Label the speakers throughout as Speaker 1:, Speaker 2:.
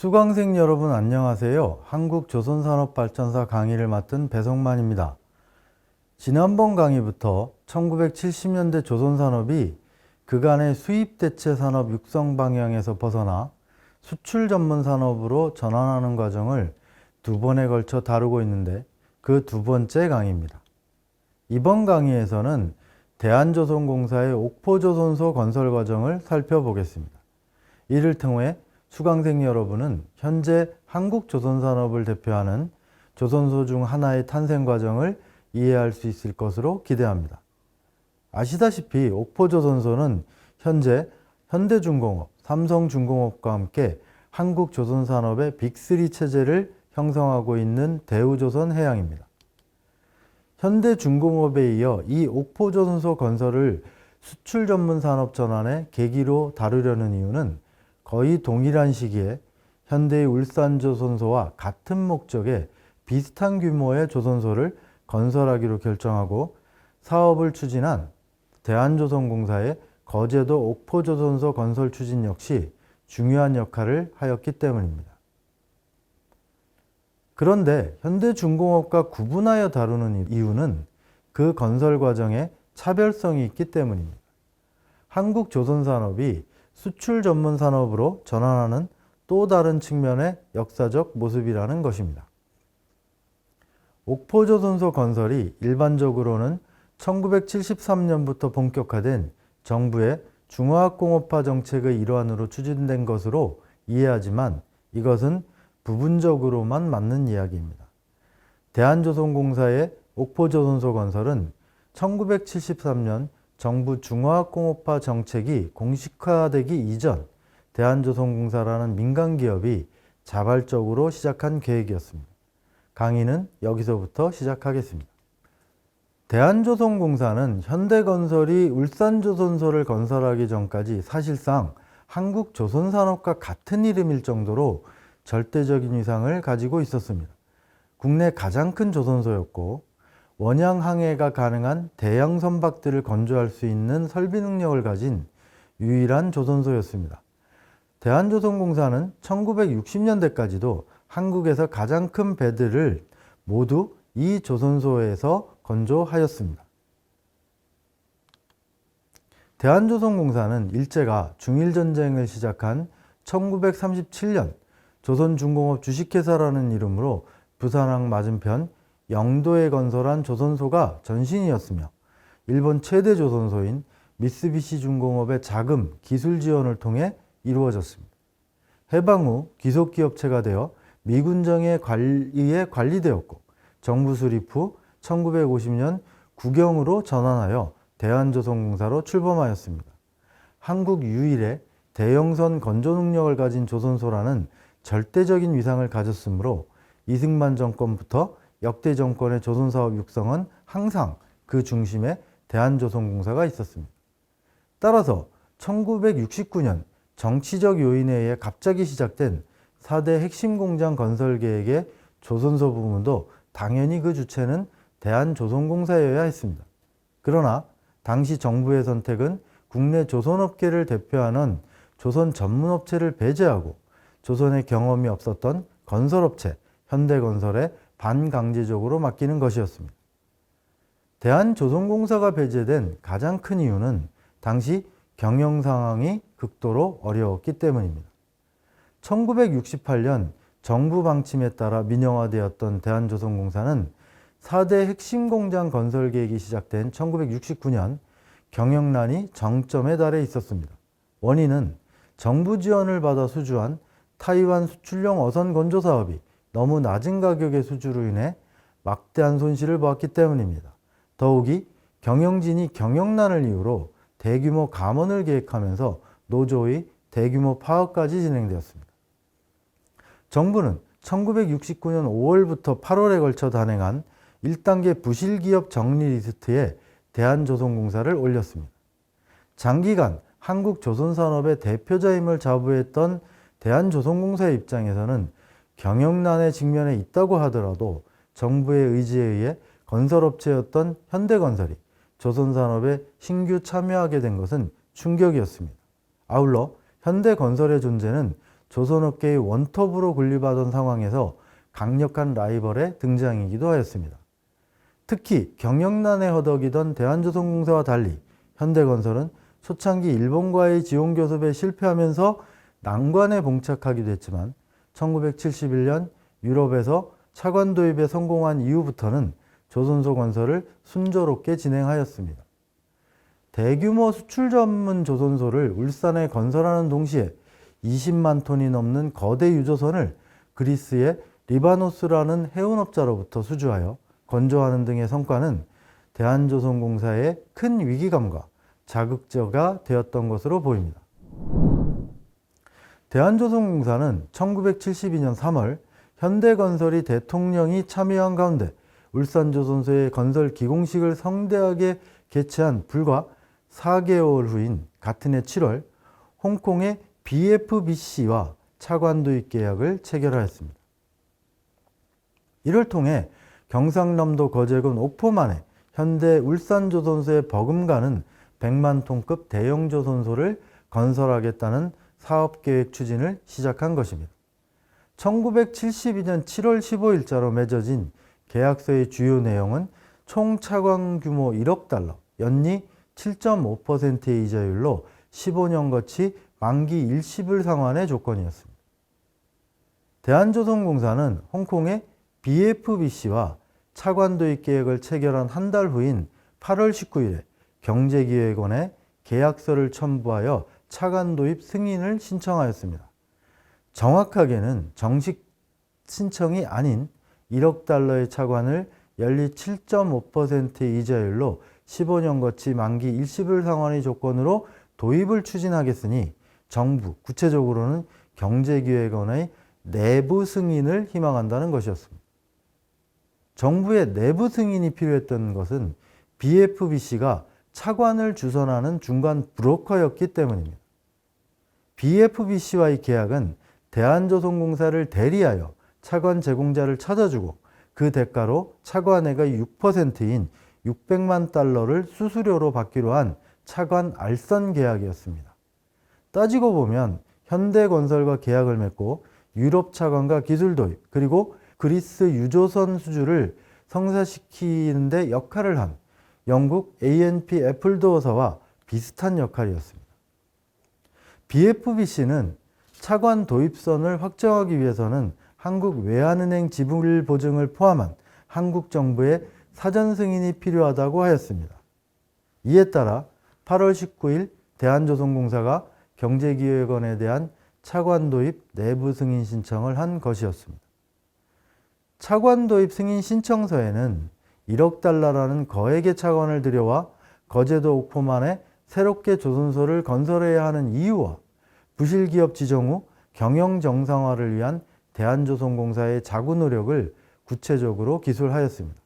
Speaker 1: 수강생 여러분 안녕하세요. 한국조선산업발전사 강의를 맡은 배성만입니다. 지난번 강의부터 1970년대 조선산업이 그간의 수입대체 산업 육성 방향에서 벗어나 수출 전문 산업으로 전환하는 과정을 두 번에 걸쳐 다루고 있는데 그 두 번째 강의입니다. 이번 강의에서는 대한조선공사의 옥포조선소 건설 과정을 살펴보겠습니다. 이를 통해 수강생 여러분은 현재 한국조선산업을 대표하는 조선소 중 하나의 탄생 과정을 이해할 수 있을 것으로 기대합니다. 아시다시피 옥포조선소는 현재 현대중공업, 삼성중공업과 함께 한국조선산업의 빅3 체제를 형성하고 있는 대우조선해양입니다. 현대중공업에 이어 이 옥포조선소 건설을 수출 전문 산업 전환의 계기로 다루려는 이유는 거의 동일한 시기에 현대의 울산조선소와 같은 목적의 비슷한 규모의 조선소를 건설하기로 결정하고 사업을 추진한 대한조선공사의 거제도 옥포조선소 건설 추진 역시 중요한 역할을 하였기 때문입니다. 그런데 현대중공업과 구분하여 다루는 이유는 그 건설 과정에 차별성이 있기 때문입니다. 한국조선산업이 수출 전문 산업으로 전환하는 또 다른 측면의 역사적 모습이라는 것입니다. 옥포조선소 건설이 일반적으로는 1973년부터 본격화된 정부의 중화학공업화 정책의 일환으로 추진된 것으로 이해하지만 이것은 부분적으로만 맞는 이야기입니다. 대한조선공사의 옥포조선소 건설은 1973년 정부 중화학공업화 정책이 공식화되기 이전 대한조선공사라는 민간기업이 자발적으로 시작한 계획이었습니다. 강의는 여기서부터 시작하겠습니다. 대한조선공사는 현대건설이 울산조선소를 건설하기 전까지 사실상 한국조선산업과 같은 이름일 정도로 절대적인 위상을 가지고 있었습니다. 국내 가장 큰 조선소였고 원양 항해가 가능한 대양 선박들을 건조할 수 있는 설비 능력을 가진 유일한 조선소였습니다. 대한조선공사는 1960년대까지도 한국에서 가장 큰 배들을 모두 이 조선소에서 건조하였습니다. 대한조선공사는 일제가 중일전쟁을 시작한 1937년 조선중공업 주식회사라는 이름으로 부산항 맞은편 영도에 건설한 조선소가 전신이었으며 일본 최대 조선소인 미쓰비시 중공업의 자금, 기술 지원을 통해 이루어졌습니다. 해방 후 귀속기업체가 되어 미군정의 관리에 관리되었고 정부 수립 후 1950년 국영으로 전환하여 대한조선공사로 출범하였습니다. 한국 유일의 대형선 건조 능력을 가진 조선소라는 절대적인 위상을 가졌으므로 이승만 정권부터 역대 정권의 조선사업 육성은 항상 그 중심에 대한조선공사가 있었습니다. 따라서 1969년 정치적 요인에 의해 갑자기 시작된 4대 핵심 공장 건설 계획의 조선소 부문도 당연히 그 주체는 대한조선공사여야 했습니다. 그러나 당시 정부의 선택은 국내 조선업계를 대표하는 조선 전문업체를 배제하고 조선의 경험이 없었던 건설업체 현대건설에 반강제적으로 맡기는 것이었습니다. 대한조선공사가 배제된 가장 큰 이유는 당시 경영 상황이 극도로 어려웠기 때문입니다. 1968년 정부 방침에 따라 민영화되었던 대한조선공사는 4대 핵심 공장 건설 계획이 시작된 1969년 경영난이 정점에 달해 있었습니다. 원인은 정부 지원을 받아 수주한 타이완 수출용 어선 건조 사업이 너무 낮은 가격의 수주로 인해 막대한 손실을 보았기 때문입니다. 더욱이 경영진이 경영난을 이유로 대규모 감원을 계획하면서 노조의 대규모 파업까지 진행되었습니다. 정부는 1969년 5월부터 8월에 걸쳐 단행한 1단계 부실기업 정리 리스트에 대한조선공사를 올렸습니다. 장기간 한국조선산업의 대표자임을 자부했던 대한조선공사의 입장에서는 경영난에 직면해 있다고 하더라도 정부의 의지에 의해 건설업체였던 현대건설이 조선산업에 신규 참여하게 된 것은 충격이었습니다. 아울러 현대건설의 존재는 조선업계의 원톱으로 군림하던 상황에서 강력한 라이벌의 등장이기도 하였습니다. 특히 경영난에 허덕이던 대한조선공사와 달리 현대건설은 초창기 일본과의 지원교섭에 실패하면서 난관에 봉착하기도 했지만 1971년 유럽에서 차관 도입에 성공한 이후부터는 조선소 건설을 순조롭게 진행하였습니다. 대규모 수출 전문 조선소를 울산에 건설하는 동시에 20만 톤이 넘는 거대 유조선을 그리스의 리바노스라는 해운업자로부터 수주하여 건조하는 등의 성과는 대한조선공사의 큰 위기감과 자극제가 되었던 것으로 보입니다. 대한조선공사는 1972년 3월 현대건설이 대통령이 참여한 가운데 울산조선소의 건설 기공식을 성대하게 개최한 불과 4개월 후인 같은 해 7월 홍콩의 BFBC와 차관 도입 계약을 체결하였습니다. 이를 통해 경상남도 거제군 옥포만에 현대 울산조선소에 버금가는 100만 톤급 대형 조선소를 건설하겠다는 사업계획 추진을 시작한 것입니다. 1972년 7월 15일자로 맺어진 계약서의 주요 내용은 총 차관 규모 1억 달러, 연리 7.5%의 이자율로 15년 거치 만기 일시불 상환의 조건이었습니다. 대한조선공사는 홍콩의 BFBC와 차관 도입 계획을 체결한 한 달 후인 8월 19일에 경제기획원에 계약서를 첨부하여 차관 도입 승인을 신청하였습니다. 정확하게는 정식 신청이 아닌 1억 달러의 차관을 연리 7.5%의 이자율로 15년 거치 만기 일시불 상환의 조건으로 도입을 추진하겠으니 정부, 구체적으로는 경제기획원의 내부 승인을 희망한다는 것이었습니다. 정부의 내부 승인이 필요했던 것은 BFBC가 차관을 주선하는 중간 브로커였기 때문입니다. BFBC와의 계약은 대한조선공사를 대리하여 차관 제공자를 찾아주고 그 대가로 차관액의 6%인 600만 달러를 수수료로 받기로 한 차관 알선 계약이었습니다. 따지고 보면 현대건설과 계약을 맺고 유럽 차관과 기술 도입 그리고 그리스 유조선 수주를 성사시키는 데 역할을 한 영국 A&P 애플도어사와 비슷한 역할이었습니다. BFBC는 차관 도입선을 확정하기 위해서는 한국 외환은행 지불 보증을 포함한 한국 정부의 사전 승인이 필요하다고 하였습니다. 이에 따라 8월 19일 대한조선공사가 경제기획원에 대한 차관 도입 내부 승인 신청을 한 것이었습니다. 차관 도입 승인 신청서에는 1억 달러라는 거액의 차관을 들여와 거제도 옥포만에 새롭게 조선소를 건설해야 하는 이유와 부실기업 지정 후 경영 정상화를 위한 대한조선공사의 자구 노력을 구체적으로 기술하였습니다.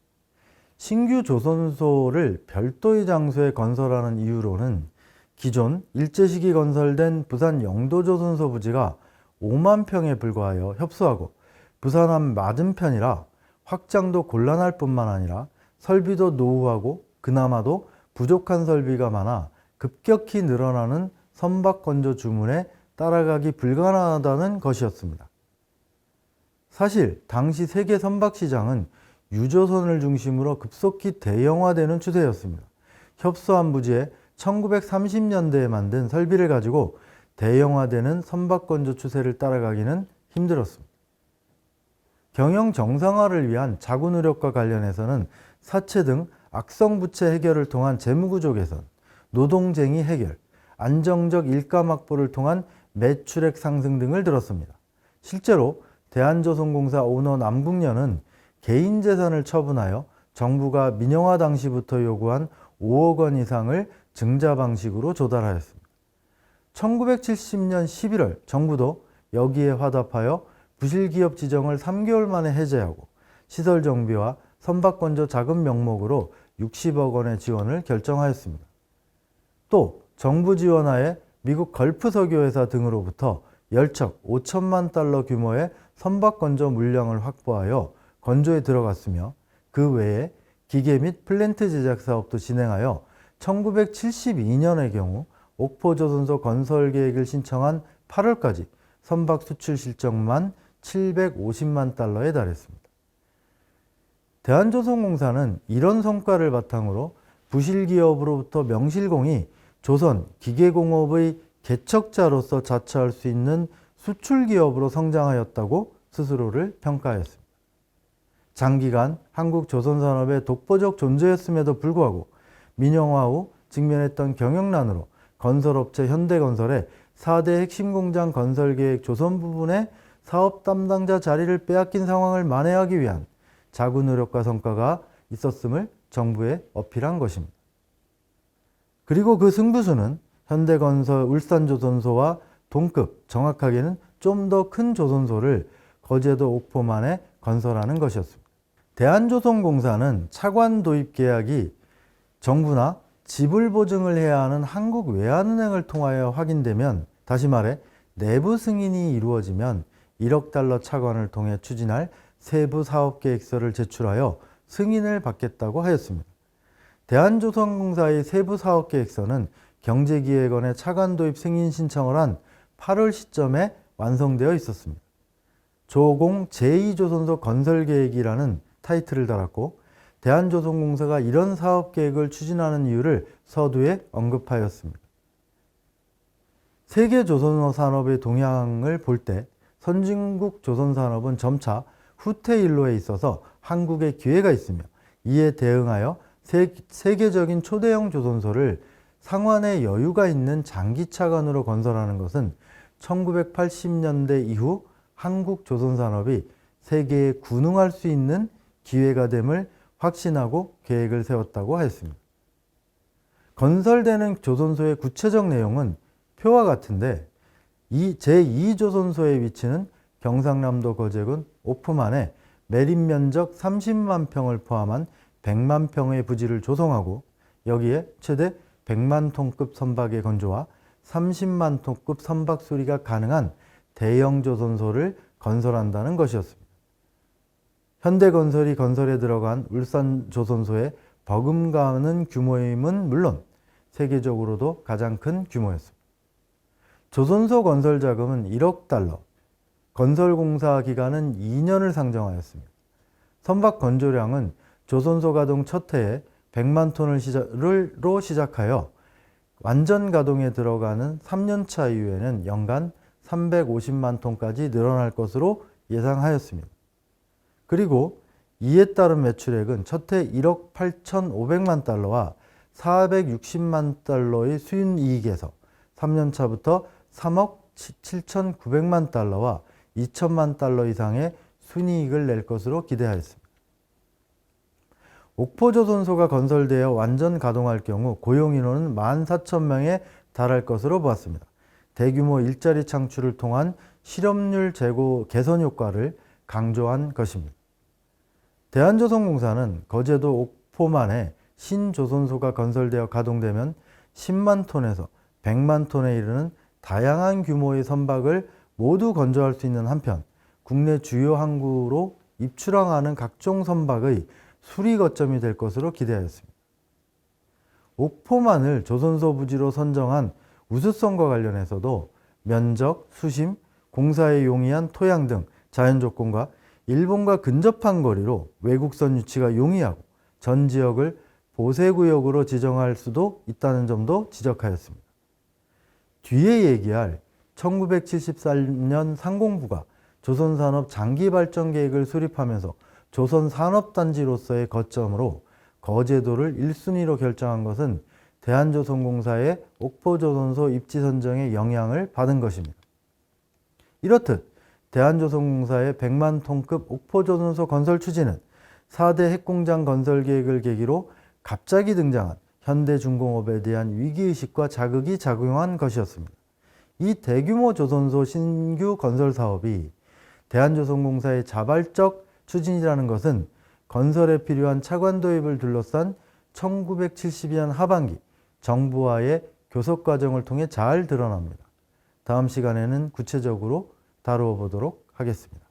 Speaker 1: 신규 조선소를 별도의 장소에 건설하는 이유로는 기존 일제시기 건설된 부산 영도조선소 부지가 5만 평에 불과하여 협소하고 부산함 맞은편이라 확장도 곤란할 뿐만 아니라 설비도 노후하고 그나마도 부족한 설비가 많아 급격히 늘어나는 선박 건조 주문에 따라가기 불가능하다는 것이었습니다. 사실 당시 세계 선박 시장은 유조선을 중심으로 급속히 대형화되는 추세였습니다. 협소한 부지에 1930년대에 만든 설비를 가지고 대형화되는 선박 건조 추세를 따라가기는 힘들었습니다. 경영 정상화를 위한 자구 노력과 관련해서는 사채 등 악성 부채 해결을 통한 재무구조 개선, 노동쟁의 해결, 안정적 일감 확보를 통한 매출액 상승 등을 들었습니다. 실제로 대한조선공사 오너 남궁년은 개인 재산을 처분하여 정부가 민영화 당시부터 요구한 5억 원 이상을 증자 방식으로 조달하였습니다. 1970년 11월 정부도 여기에 화답하여 부실기업 지정을 3개월 만에 해제하고 시설 정비와 선박 건조 자금 명목으로 60억 원의 지원을 결정하였습니다. 또 정부 지원하에 미국 걸프 석유회사 등으로부터 열척 5천만 달러 규모의 선박 건조 물량을 확보하여 건조에 들어갔으며 그 외에 기계 및 플랜트 제작 사업도 진행하여 1972년의 경우 옥포조선소 건설 계획을 신청한 8월까지 선박 수출 실적만 750만 달러에 달했습니다. 대한조선공사는 이런 성과를 바탕으로 부실기업으로부터 명실공히 조선 기계공업의 개척자로서 자처할 수 있는 수출기업으로 성장하였다고 스스로를 평가하였습니다. 장기간 한국 조선산업의 독보적 존재였음에도 불구하고 민영화 후 직면했던 경영난으로 건설업체 현대건설의 4대 핵심 공장 건설계획 조선 부분의 사업 담당자 자리를 빼앗긴 상황을 만회하기 위한 자구 노력과 성과가 있었음을 정부에 어필한 것입니다. 그리고 그 승부수는 현대건설 울산조선소와 동급, 정확하게는 좀 더 큰 조선소를 거제도 옥포만에 건설하는 것이었습니다. 대한조선공사는 차관 도입 계약이 정부나 지불 보증을 해야 하는 한국외환은행을 통하여 확인되면, 다시 말해 내부 승인이 이루어지면 1억 달러 차관을 통해 추진할 세부 사업계획서를 제출하여 승인을 받겠다고 하였습니다. 대한조선공사의 세부 사업계획서는 경제기획원에 차관 도입 승인 신청을 한 8월 시점에 완성되어 있었습니다. 조공 제2조선소 건설계획이라는 타이틀을 달았고, 대한조선공사가 이런 사업계획을 추진하는 이유를 서두에 언급하였습니다. 세계 조선소 산업의 동향을 볼 때 선진국 조선산업은 점차 후퇴 일로에 있어서 한국에 기회가 있으며, 이에 대응하여 세계적인 초대형 조선소를 상환의 여유가 있는 장기차관으로 건설하는 것은 1980년대 이후 한국 조선산업이 세계에 군응할 수 있는 기회가 됨을 확신하고 계획을 세웠다고 하였습니다. 건설되는 조선소의 구체적 내용은 표와 같은데, 이 제2조선소의 위치는 경상남도 거제군 옥포만에 매립 면적 30만 평을 포함한 100만 평의 부지를 조성하고, 여기에 최대 100만 톤급 선박의 건조와 30만 톤급 선박 수리가 가능한 대형 조선소를 건설한다는 것이었습니다. 현대건설이 건설에 들어간 울산조선소의 버금가는 규모임은 물론 세계적으로도 가장 큰 규모였습니다. 조선소 건설 자금은 1억 달러, 건설공사 기간은 2년을 상정하였습니다. 선박 건조량은 조선소 가동 첫 해에 100만 톤으로 시작하여 완전 가동에 들어가는 3년차 이후에는 연간 350만 톤까지 늘어날 것으로 예상하였습니다. 그리고 이에 따른 매출액은 첫 해 1억 8,500만 달러와 460만 달러의 순이익에서 3년차부터 3억 7,900만 달러와 2천만 달러 이상의 순이익을 낼 것으로 기대하였습니다. 옥포조선소가 건설되어 완전 가동할 경우 고용인원은 14,000명에 달할 것으로 보았습니다. 대규모 일자리 창출을 통한 실업률 개선 효과를 강조한 것입니다. 대한조선공사는 거제도 옥포만에 신조선소가 건설되어 가동되면 10만 톤에서 100만 톤에 이르는 다양한 규모의 선박을 모두 건조할 수 있는 한편, 국내 주요 항구로 입출항하는 각종 선박의 수리 거점이 될 것으로 기대하였습니다. 옥포만을 조선소 부지로 선정한 우수성과 관련해서도 면적, 수심, 공사에 용이한 토양 등 자연조건과 일본과 근접한 거리로 외국선 유치가 용이하고 전 지역을 보세구역으로 지정할 수도 있다는 점도 지적하였습니다. 뒤에 얘기할 1974년 상공부가 조선산업 장기발전계획을 수립하면서 조선산업단지로서의 거점으로 거제도를 1순위로 결정한 것은 대한조선공사의 옥포조선소 입지 선정에 영향을 받은 것입니다. 이렇듯 대한조선공사의 100만 톤급 옥포조선소 건설 추진은 4대 핵공장 건설 계획을 계기로 갑자기 등장한 현대중공업에 대한 위기의식과 자극이 작용한 것이었습니다. 이 대규모 조선소 신규 건설 사업이 대한조선공사의 자발적 추진이라는 것은 건설에 필요한 차관 도입을 둘러싼 1972년 하반기 정부와의 교섭 과정을 통해 잘 드러납니다. 다음 시간에는 구체적으로 다루어 보도록 하겠습니다.